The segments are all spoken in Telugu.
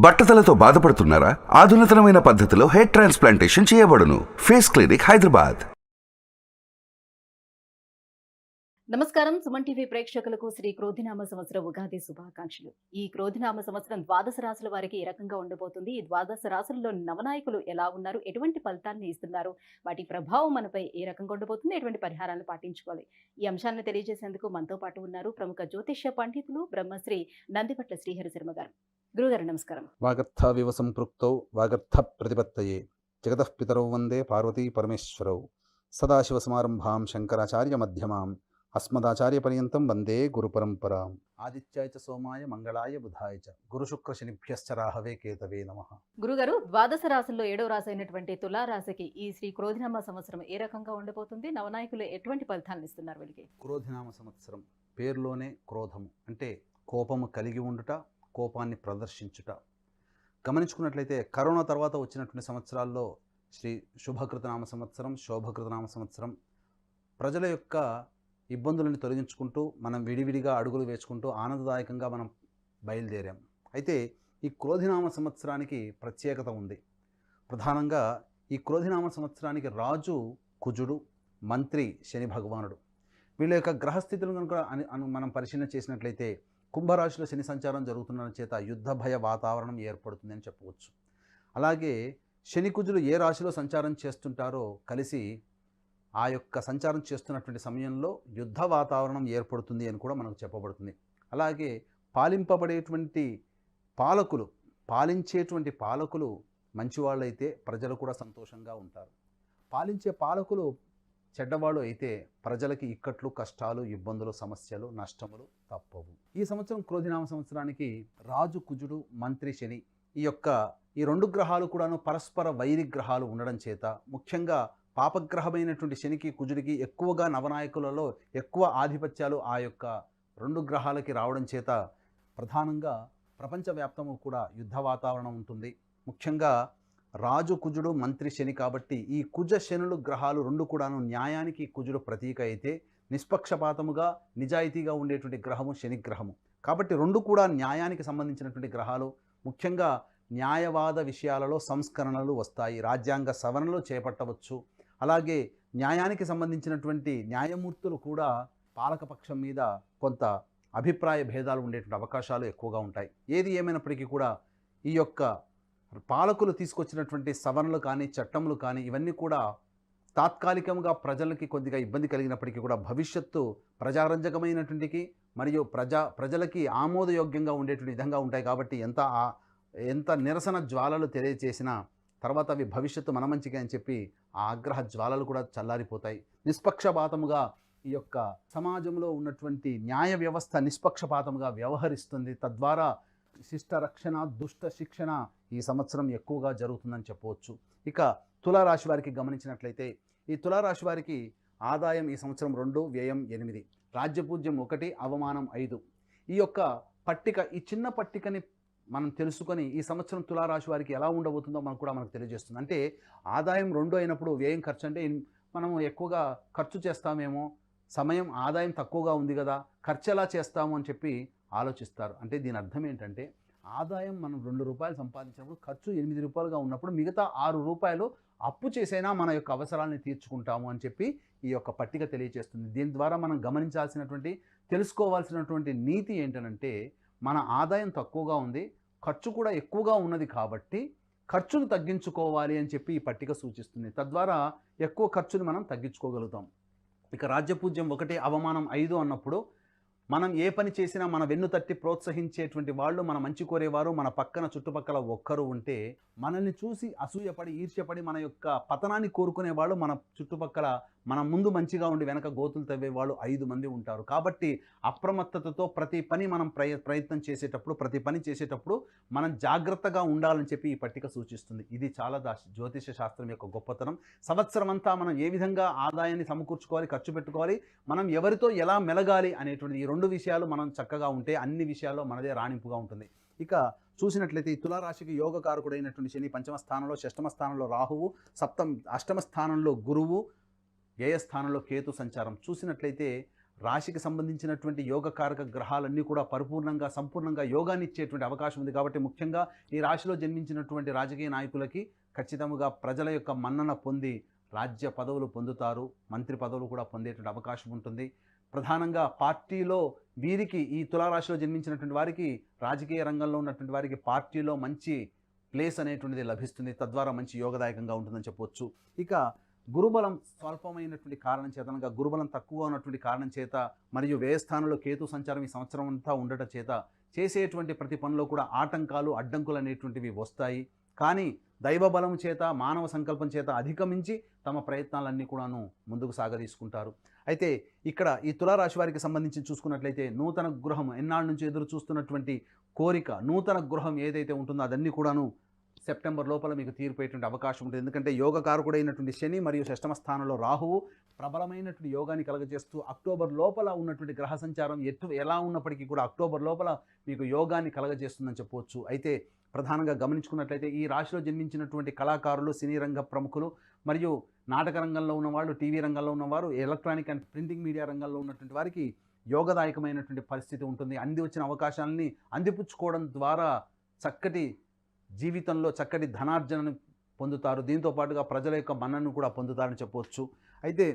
బట్టతలతో బాధపడుతున్నారా? ఆధునితనమైన పద్ధతిలో హెయిర్ ట్రాన్స్ప్లాంటేషన్ చేయబడును. Face clinic, Hyderabad. నమస్కారం. సుమన్ టీవీ ప్రేక్షకులకు శ్రీ క్రోధినామ సంవత్సర ఉగాది శుభాకాంక్షలు. ఈ క్రోధినామ సంవత్సరం ద్వాదశ రాశుల వారికి ఏ రకంగా ఉండబోతుంది, ఈ ద్వాదశ రాశుల్లో నవనాయకులు ఎలా ఉన్నారు, ఎటువంటి ఫలితాన్ని ఇస్తున్నారు, వాటి ప్రభావం మనపై ఏ రకంగా ఉండబోతుంది, ఎటువంటి పరిహారాలు పాటించుకోవాలి, ఈ అంశాలను తెలియజేసేందుకు మనతో పాటు ఉన్నారు ప్రముఖ జ్యోతిష్య పండితులు బ్రహ్మశ్రీ నందిపట్ల శ్రీహరి శర్మ గారు. గురుగారు నమస్కారం. వాగర్థావివ సంపృక్తౌ వాగర్థ ప్రతిపత్తయే జగతః పితరౌ వందే పార్వతీ పరమేశ్వరౌ సదాశివసమారంభాం శంకరాచార్య మధ్యమాం అస్మదాచార్య పర్యంతం వందే గురు పరంపరాం. ఆదిత్యాయ చ సోమాయ మంగళాయ బుధాయ చ గురు శుక్ర శనిభ్యశ్చ రాహవే కేతవే నమః. గురుగారు, ద్వాదశ రాశుల్లో 7వ రాశి అయినటువంటి తులారాశికి ఈ శ్రీ క్రోధినామ సంవత్సరం ఏ రకంగా ఉండబోతుంది, నవనాయకులు ఎటువంటి ఫలితాలను ఇస్తున్నారు వీళ్ళకి? క్రోధినామ సంవత్సరం పేరులోనే క్రోధము అంటే కోపము కలిగి ఉండుట, కోపాన్ని ప్రదర్శించుట. గమనించుకున్నట్లయితే కరోనా తర్వాత వచ్చినటువంటి సంవత్సరాల్లో శ్రీ శుభకృతనామ సంవత్సరం, శోభకృతనామ సంవత్సరం ప్రజల యొక్క ఇబ్బందులను తొలగించుకుంటూ మనం విడివిడిగా అడుగులు వేసుకుంటూ ఆనందదాయకంగా మనం బయలుదేరాం. అయితే ఈ క్రోధినామ సంవత్సరానికి ప్రత్యేకత ఉంది. ప్రధానంగా ఈ క్రోధినామ సంవత్సరానికి రాజు కుజుడు, మంత్రి శని భగవానుడు. వీళ్ళ యొక్క గ్రహస్థితులను కనుక మనం పరిశీలన చేసినట్లయితే కుంభరాశిలో శని సంచారం జరుగుతున్న చేత యుద్ధ భయ వాతావరణం ఏర్పడుతుందని చెప్పవచ్చు. అలాగే శని కుజులు ఏ రాశిలో సంచారం చేస్తుంటారో కలిసి ఆ యొక్క సంచారం చేస్తున్నటువంటి సమయంలో యుద్ధ వాతావరణం ఏర్పడుతుంది అని కూడా మనకు చెప్పబడుతుంది. అలాగే పాలింపబడేటువంటి పాలించేటువంటి పాలకులు మంచివాళ్ళైతే ప్రజలు కూడా సంతోషంగా ఉంటారు. పాలించే పాలకులు చెడ్డవాళ్ళు అయితే ప్రజలకి ఇక్కట్లు, కష్టాలు, ఇబ్బందులు, సమస్యలు, నష్టములు తప్పవు. ఈ సంవత్సరం క్రోధినామ సంవత్సరానికి రాజు కుజుడు, మంత్రి శని ఈ రెండు గ్రహాలు కూడాను పరస్పర వైరి గ్రహాలు ఉండడం చేత ముఖ్యంగా పాపగ్రహమైనటువంటి శనికి, కుజుడికి ఎక్కువగా నవనాయకులలో ఎక్కువ ఆధిపత్యాలు ఆ యొక్క రెండు గ్రహాలకి రావడం చేత ప్రధానంగా ప్రపంచవ్యాప్తము కూడా యుద్ధ వాతావరణం ఉంటుంది. ముఖ్యంగా రాజు కుజుడు, మంత్రి శని కాబట్టి ఈ కుజ శనులు గ్రహాలు రెండు కూడాను న్యాయానికి కుజుడు ప్రతీక అయితే నిష్పక్షపాతముగా నిజాయితీగా ఉండేటువంటి గ్రహము శని గ్రహము. కాబట్టి రెండు కూడా న్యాయానికి సంబంధించినటువంటి గ్రహాలు. ముఖ్యంగా న్యాయవాద విషయాలలో సంస్కరణలు వస్తాయి, రాజ్యాంగ సవరణలు చేపట్టవచ్చు. అలాగే న్యాయానికి సంబంధించినటువంటి న్యాయమూర్తులు కూడా పాలకపక్షం మీద కొంత అభిప్రాయ భేదాలు ఉండేటువంటి అవకాశాలు ఎక్కువగా ఉంటాయి. ఏది ఏమైనప్పటికీ కూడా ఈ యొక్క పాలకులు తీసుకొచ్చినటువంటి సవరణలు కానీ, చట్టములు కానీ ఇవన్నీ కూడా తాత్కాలికంగా ప్రజలకి కొద్దిగా ఇబ్బంది కలిగినప్పటికీ కూడా భవిష్యత్తు ప్రజారంజకమైనటువంటికి మరియు ప్రజలకి ఆమోదయోగ్యంగా ఉండేటువంటి విధంగా ఉంటాయి. కాబట్టి ఎంత నిరసన జ్వాలలు తెలియజేసినా తర్వాత అవి భవిష్యత్తు మన మంచిగా అని చెప్పి ఆ ఆగ్రహ జ్వాలలు కూడా చల్లారిపోతాయి. నిష్పక్షపాతముగా ఈ యొక్క సమాజంలో ఉన్నటువంటి న్యాయ వ్యవస్థ నిష్పక్షపాతముగా వ్యవహరిస్తుంది. తద్వారా శిష్ట రక్షణ, దుష్ట శిక్షణ ఈ సంవత్సరం ఎక్కువగా జరుగుతుందని చెప్పవచ్చు. ఇక తులారాశి వారికి గమనించినట్లయితే ఈ తులారాశి వారికి ఆదాయం ఈ సంవత్సరం 2, వ్యయం 8, రాజ్యపూజ్యం 1, అవమానం 5. ఈ యొక్క పట్టిక, ఈ చిన్న పట్టికని మనం తెలుసుకొని ఈ సంవత్సరం తులారాశి వారికి ఎలా ఉండబోతుందో మనకు తెలియజేస్తుంది. అంటే ఆదాయం 2 అయినప్పుడు వ్యయం ఖర్చు అంటే మనం ఎక్కువగా ఖర్చు చేస్తామేమో, ఆదాయం తక్కువగా ఉంది కదా, ఖర్చు ఎలా చేస్తాము అని చెప్పి ఆలోచిస్తారు. అంటే దీని అర్థం ఏంటంటే ఆదాయం మనం 2 రూపాయలు సంపాదించినప్పుడు ఖర్చు 8 రూపాయలుగా ఉన్నప్పుడు మిగతా 6 రూపాయలు అప్పు చేసైనా మన యొక్క అవసరాలను తీర్చుకుంటాము అని చెప్పి ఈ యొక్క పట్టిక తెలియజేస్తుంది. దీని ద్వారా మనం తెలుసుకోవాల్సినటువంటి నీతి ఏంటంటే మన ఆదాయం తక్కువగా ఉంది, ఖర్చు కూడా ఎక్కువగా ఉన్నది కాబట్టి ఖర్చును తగ్గించుకోవాలి అని చెప్పి ఈ పట్టిక సూచిస్తుంది. తద్వారా ఎక్కువ ఖర్చుని మనం తగ్గించుకోగలుగుతాం. ఇక రాజ్యపూజ్యం 1, అవమానం 5 అన్నప్పుడు మనం ఏ పని చేసినా మన వెన్ను తట్టి ప్రోత్సహించేటువంటి వాళ్ళు, మన మంచి కోరేవారు మన పక్కన చుట్టుపక్కల ఒక్కరు ఉంటే మనల్ని చూసి అసూయపడి, ఈర్ష్యపడి మన యొక్క పతనాన్ని కోరుకునే వాళ్ళు మన చుట్టుపక్కల మన ముందు మంచిగా ఉండి వెనక గోతులు తవ్వే వాళ్ళు 5 మంది ఉంటారు. కాబట్టి అప్రమత్తతతో ప్రతి పని మనం ప్రయత్నం చేసేటప్పుడు, ప్రతి పని చేసేటప్పుడు మనం జాగ్రత్తగా ఉండాలని చెప్పి ఈ పట్టిక సూచిస్తుంది. ఇది చాలా జ్యోతిష శాస్త్రం యొక్క గొప్పతనం. సంవత్సరం అంతా మనం ఏ విధంగా ఆదాయాన్ని సమకూర్చుకోవాలి, ఖర్చు పెట్టుకోవాలి, మనం ఎవరితో ఎలా మెలగాలి అనేటువంటి ఈ 2 విషయాలు మనం చక్కగా ఉంటే అన్ని విషయాల్లో మనదే రాణింపుగా ఉంటుంది. ఇక చూసినట్లయితే ఈ తులారాశికి యోగకారకుడైనటువంటి శని 5వ స్థానంలో, 6వ స్థానంలో రాహువు, 8వ స్థానంలో గురువు, వ్యయ స్థానంలో కేతు సంచారం. చూసినట్లయితే రాశికి సంబంధించినటువంటి యోగకారక గ్రహాలన్నీ కూడా పరిపూర్ణంగా సంపూర్ణంగా యోగాన్ని ఇచ్చేటువంటి అవకాశం ఉంది. కాబట్టి ముఖ్యంగా ఈ రాశిలో జన్మించినటువంటి రాజకీయ నాయకులకి ఖచ్చితంగా ప్రజల యొక్క మన్నన పొంది రాజ్య పదవులు పొందుతారు, మంత్రి పదవులు కూడా పొందేటువంటి అవకాశం ఉంటుంది. ప్రధానంగా పార్టీలో వీరికి ఈ తులారాశిలో జన్మించినటువంటి వారికి రాజకీయ రంగంలో ఉన్నటువంటి వారికి పార్టీలో మంచి ప్లేస్ అనేటువంటిది లభిస్తుంది. తద్వారా మంచి యోగదాయకంగా ఉంటుందని చెప్పవచ్చు. ఇక గురుబలం స్వల్పమైనటువంటి కారణం చేత, అనగా గురుబలం తక్కువ ఉన్నటువంటి కారణం చేత మరియు వ్యయస్థానంలో కేతు సంచారం ఈ సంవత్సరం అంతా ఉండటం చేత చేసేటువంటి ప్రతి పనిలో కూడా ఆటంకాలు అడ్డంకులు అనేటువంటివి వస్తాయి. కానీ దైవ బలం చేత మానవ సంకల్పం చేత అధిగమించి తమ ప్రయత్నాలన్నీ కూడాను ముందుకు సాగదీసుకుంటారు. అయితే ఇక్కడ ఈ తులారాశి వారికి సంబంధించి చూసుకున్నట్లయితే నూతన గృహం ఎన్నాళ్ళ నుంచి ఎదురు చూస్తున్నటువంటి కోరిక, నూతన గృహం ఏదైతే ఉంటుందో అదన్నీ కూడాను సెప్టెంబర్ లోపల మీకు తీరిపోయేటువంటి అవకాశం ఉంటుంది. ఎందుకంటే యోగకారకుడైనటువంటి శని మరియు షష్టమ స్థానంలో రాహువు ప్రబలమైనటువంటి యోగాన్ని కలగజేస్తూ అక్టోబర్ లోపల ఉన్నటువంటి గ్రహ సంచారం ఎలా ఉన్నప్పటికీ కూడా అక్టోబర్ లోపల మీకు యోగాన్ని కలగజేస్తుందని చెప్పవచ్చు. అయితే ప్రధానంగా గమనించుకున్నట్లయితే ఈ రాశిలో జన్మించినటువంటి కళాకారులు, సినీ రంగ ప్రముఖులు మరియు నాటక రంగంలో ఉన్నవాళ్ళు, టీవీ రంగంలో ఉన్నవారు, ఎలక్ట్రానిక్ అండ్ ప్రింటింగ్ మీడియా రంగంలో ఉన్నటువంటి వారికి యోగదాయకమైనటువంటి పరిస్థితి ఉంటుంది. అంది వచ్చిన అవకాశాలని అందిపుచ్చుకోవడం ద్వారా చక్కటి జీవితంలో చక్కటి ధనార్జనను పొందుతారు. దీంతో పాటుగా ప్రజల యొక్క మన్ననను కూడా పొందుతారని చెప్పవచ్చు. అయితే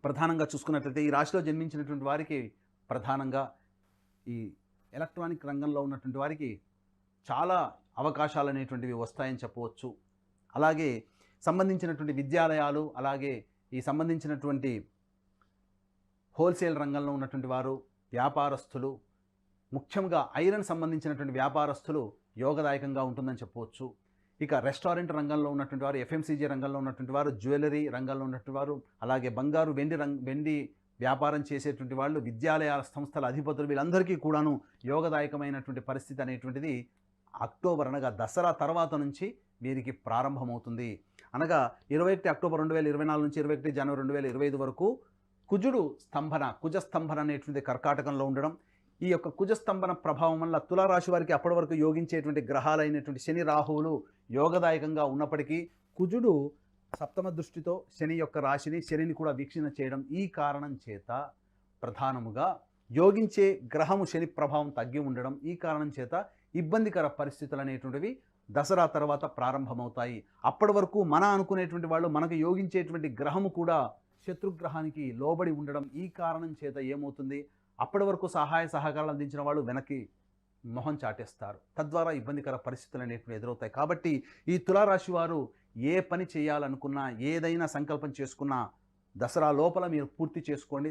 ప్రధానంగా చూసుకున్నట్లయితే ఈ రాశిలో జన్మించినటువంటి వారికి ప్రధానంగా ఈ ఎలక్ట్రానిక్ రంగంలో ఉన్నటువంటి వారికి చాలా అవకాశాలు అనేటువంటివి వస్తాయని చెప్పవచ్చు. అలాగే సంబంధించినటువంటి విద్యాలయాలు, అలాగే ఈ సంబంధించినటువంటి హోల్సేల్ రంగంలో ఉన్నటువంటి వారు, వ్యాపారస్తులు, ముఖ్యంగా ఐరన్ సంబంధించినటువంటి వ్యాపారస్తులు యోగదాయకంగా ఉంటుందని చెప్పవచ్చు. ఇక రెస్టారెంట్ రంగంలో ఉన్నటువంటి వారు, ఎఫ్ఎంసీజీ రంగంలో ఉన్నటువంటి వారు, జ్యువెలరీ రంగంలో ఉన్నటువంటి వారు, అలాగే బంగారు వెండి వ్యాపారం చేసేటువంటి వాళ్ళు, విద్యాలయాల సంస్థల అధిపతులు, వీళ్ళందరికీ కూడాను యోగదాయకమైనటువంటి పరిస్థితి అనేటువంటిది అక్టోబర్ అనగా దసరా తర్వాత నుంచి వీరికి ప్రారంభమవుతుంది. అనగా 21 అక్టోబర్ 2024 నుంచి 21 జనవరి 2025 వరకు కుజస్తంభన అనేటువంటి కర్కాటకంలో ఉండడం, ఈ యొక్క కుజస్తంభన ప్రభావం వల్ల తులారాశి వారికి అప్పటి వరకు యోగించేటువంటి గ్రహాలైనటువంటి శని రాహువులు యోగదాయకంగా ఉన్నప్పటికీ కుజుడు సప్తమ దృష్టితో శని యొక్క రాశిని, శనిని కూడా వీక్షణ చేయడం, ఈ కారణం చేత ప్రధానముగా యోగించే గ్రహము శని ప్రభావం తగ్గి ఉండడం, ఈ కారణం చేత ఇబ్బందికర పరిస్థితులు అనేటువంటివి దసరా తర్వాత ప్రారంభమవుతాయి. అప్పటి వరకు అనుకునేటువంటి వాళ్ళు, మనకు యోగించేటువంటి గ్రహము కూడా శత్రుగ్రహానికి లోబడి ఉండడం, ఈ కారణం చేత ఏమవుతుంది, అప్పటి వరకు సహాయ సహకారాలు అందించిన వాళ్ళు వెనక్కి మొహం చాటేస్తారు. తద్వారా ఇబ్బందికర పరిస్థితులు అనేవి ఎదురవుతాయి. కాబట్టి ఈ తులారాశి వారు ఏ పని చేయాలనుకున్నా, ఏదైనా సంకల్పం చేసుకున్నా దసరా లోపల మీరు పూర్తి చేసుకోండి.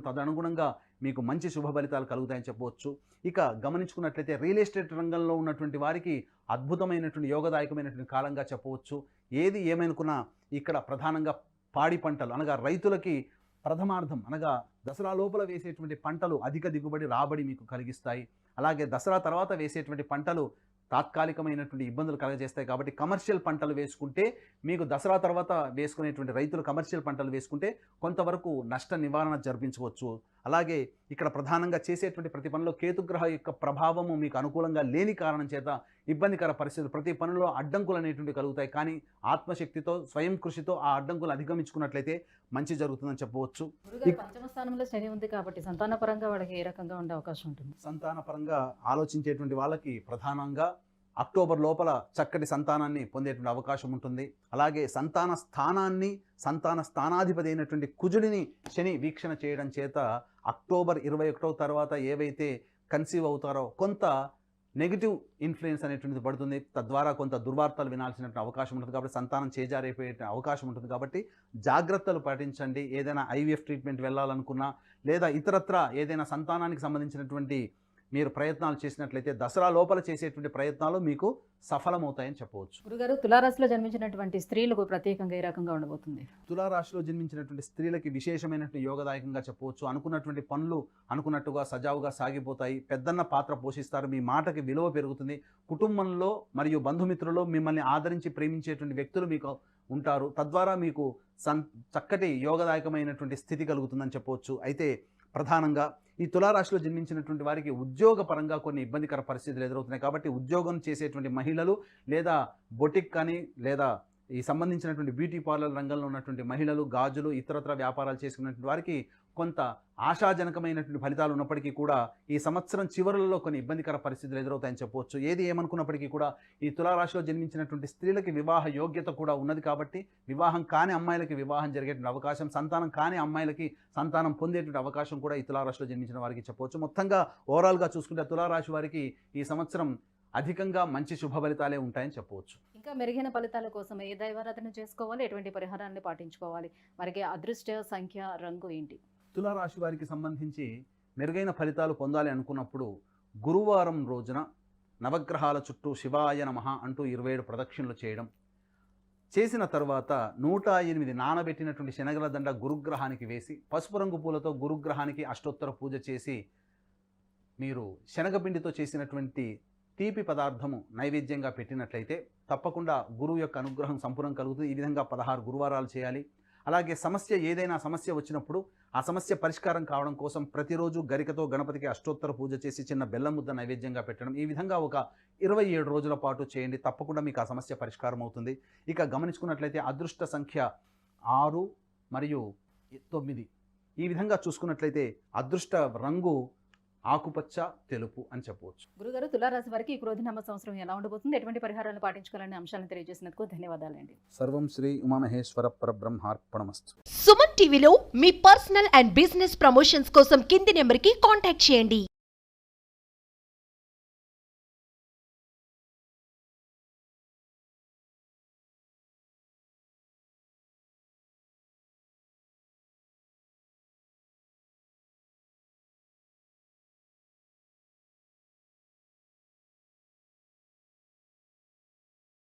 తదనుగుణంగా మీకు మంచి శుభ ఫలితాలు కలుగుతాయని చెప్పవచ్చు. ఇక గమనించుకున్నట్లయితే రియల్ ఎస్టేట్ రంగంలో ఉన్నటువంటి వారికి అద్భుతమైనటువంటి యోగదాయకమైనటువంటి కాలంగా చెప్పవచ్చు. ఏది ఏమనుకున్నా ఇక్కడ ప్రధానంగా పాడి పంటలు, అనగా రైతులకి ప్రథమార్థం అనగా దసరా లోపల వేసేటువంటి పంటలు అధిక దిగుబడి రాబడి మీకు కలిగిస్తాయి. అలాగే దసరా తర్వాత వేసేటువంటి పంటలు తాత్కాలికమైనటువంటి ఇబ్బందులు కలగజేస్తాయి. కాబట్టి కమర్షియల్ పంటలు వేసుకుంటే మీకు దసరా తర్వాత వేసుకునేటువంటి రైతులు కమర్షియల్ పంటలు వేసుకుంటే కొంతవరకు నష్ట నివారణ జరిపించవచ్చు. అలాగే ఇక్కడ ప్రధానంగా చేసేటువంటి ప్రతి పనిలో కేతుగ్రహ యొక్క ప్రభావము మీకు అనుకూలంగా లేని కారణం చేత ఇబ్బందికర పరిస్థితులు, ప్రతి పనిలో అడ్డంకులు అనేటువంటివి కలుగుతాయి. కానీ ఆత్మశక్తితో, స్వయం కృషితో ఆ అడ్డంకులు అధిగమించుకున్నట్లయితే మంచి జరుగుతుందని చెప్పవచ్చు. పంచమ స్థానంలో శని ఉంది కాబట్టి సంతాన పరంగా వాళ్ళకి ఏ రకంగా ఉండే అవకాశం ఉంటుంది? సంతాన పరంగా ఆలోచించేటువంటి వాళ్ళకి ప్రధానంగా అక్టోబర్ లోపల చక్కటి సంతానాన్ని పొందేటువంటి అవకాశం ఉంటుంది. అలాగే సంతాన స్థానాధిపతి అయినటువంటి కుజుడిని శని వీక్షణ చేయడం చేత అక్టోబర్ 21 తర్వాత ఏవైతే కన్సీవ్ అవుతారో కొంత నెగిటివ్ ఇన్ఫ్లుయెన్స్ అనేటువంటిది పడుతుంది. తద్వారా కొంత దుర్వార్తలు వినాల్సినటువంటి అవకాశం ఉంటుంది. కాబట్టి సంతానం చేజారైపోయే అవకాశం ఉంటుంది. కాబట్టి జాగ్రత్తలు పాటించండి. ఏదైనా ఐవీఎఫ్ ట్రీట్మెంట్ వెళ్ళాలనుకున్నా, లేదా ఇతరత్ర ఏదైనా సంతానానికి సంబంధించినటువంటి మీరు ప్రయత్నాలు చేసినట్లయితే దసరా లోపల చేసేటువంటి ప్రయత్నాలు మీకు సఫలమవుతాయని చెప్పవచ్చు. గురుగారు, తులారాశిలో జన్మించినటువంటి స్త్రీలకు ప్రత్యేకంగా ఏ రకంగా ఉండబోతుంది? తులారాశిలో జన్మించినటువంటి స్త్రీలకి విశేషమైనటువంటి యోగదాయకంగా చెప్పవచ్చు. అనుకున్నటువంటి పనులు అనుకున్నట్టుగా సజావుగా సాగిపోతాయి. పెద్దన్న పాత్ర పోషిస్తారు. మీ మాటకి విలువ పెరుగుతుంది. కుటుంబంలో మరియు బంధుమిత్రుల్లో మిమ్మల్ని ఆదరించి ప్రేమించేటువంటి వ్యక్తులు మీకు ఉంటారు. తద్వారా మీకు చక్కటి యోగదాయకమైనటువంటి స్థితి కలుగుతుందని చెప్పవచ్చు. అయితే ప్రధానంగా ఈ తులారాశిలో జన్మించినటువంటి వారికి ఉద్యోగపరంగా కొన్ని ఇబ్బందికర పరిస్థితులు ఎదురవుతున్నాయి. కాబట్టి ఉద్యోగం చేసేటువంటి మహిళలు, లేదా బొటిక్ కానీ, లేదా ఈ సంబంధించినటువంటి బ్యూటీ పార్లర్ రంగంలో ఉన్నటువంటి మహిళలు, గాజులు, ఇతరత్ర వ్యాపారాలు చేసుకున్నటువంటి వారికి కొంత ఆశాజనకమైనటువంటి ఫలితాలు ఉన్నప్పటికీ కూడా ఈ సంవత్సరం చివరలలో కొన్ని ఇబ్బందికర పరిస్థితులు ఎదురవుతాయని చెప్పవచ్చు. ఏది ఏమనుకున్నప్పటికీ కూడా ఈ తులారాశిలో జన్మించినటువంటి స్త్రీలకి వివాహ యోగ్యత కూడా ఉన్నది కాబట్టి వివాహం కాని అమ్మాయిలకి వివాహం జరిగేటువంటి అవకాశం, సంతానం కాని అమ్మాయిలకి సంతానం పొందేటువంటి అవకాశం కూడా ఈ తులారాశిలో జన్మించిన వారికి చెప్పవచ్చు. మొత్తంగా ఓవరాల్గా చూసుకుంటే తులారాశి వారికి ఈ సంవత్సరం అధికంగా మంచి శుభ ఫలితాలే ఉంటాయని చెప్పవచ్చు. ఇంకా మెరుగైన ఫలితాల కోసం ఏ దైవారాధన చేసుకోవాలి, ఎటువంటి పరిహారాన్ని పాటించుకోవాలి, మరికి అదృష్ట సంఖ్య, రంగు ఏంటి? తులారాశి వారికి సంబంధించి మెరుగైన ఫలితాలు పొందాలి అనుకున్నప్పుడు గురువారం రోజున నవగ్రహాల చుట్టూ శివాయ నమః అంటూ 27 ప్రదక్షిణలు చేయడం, చేసిన తర్వాత 108 నానబెట్టినటువంటి శనగల దండ గురుగ్రహానికి వేసి పసుపు రంగు పూలతో గురుగ్రహానికి అష్టోత్తర పూజ చేసి మీరు శనగపిండితో చేసినటువంటి తీపి పదార్థము నైవేద్యంగా పెట్టినట్లయితే తప్పకుండా గురువు యొక్క అనుగ్రహం సంపూర్ణం కలుగుతుంది. ఈ విధంగా 16 గురువారాలు చేయాలి. అలాగే ఏదైనా సమస్య వచ్చినప్పుడు ఆ సమస్య పరిష్కారం కావడం కోసం ప్రతిరోజు గరికతో గణపతికి అష్టోత్తర పూజ చేసి చిన్న బెల్లం ముద్ద నైవేద్యంగా పెట్టడం, ఈ విధంగా ఒక 27 రోజుల పాటు చేయండి. తప్పకుండా మీకు ఆ సమస్య పరిష్కారం అవుతుంది. ఇక గమనించుకున్నట్లయితే అదృష్ట సంఖ్య 6 మరియు 9. ఈ విధంగా చూసుకున్నట్లయితే అదృష్ట రంగు ఆకుపచ్చ, తెలుపు అని చెప్పవచ్చు. గురుగారు, తులారాశి వారికి ఈ క్రోధినామ సంవత్సరం ఎలా ఉండబోతుంది, ఎటువంటి పరిహారాలు పాటించుకోవాలనే అంశాలను తెలియజేసినందుకు ధన్యవాదాలండి. సర్వం శ్రీ ఉమామహేశ్వర పరబ్రహ్మార్పణమస్తు. సుమన్ టీవీలో మీ పర్సనల్ అండ్ బిజినెస్ ప్రమోషన్స్ కోసం కింది నెంబర్కి కాంటాక్ట్ చేయండి.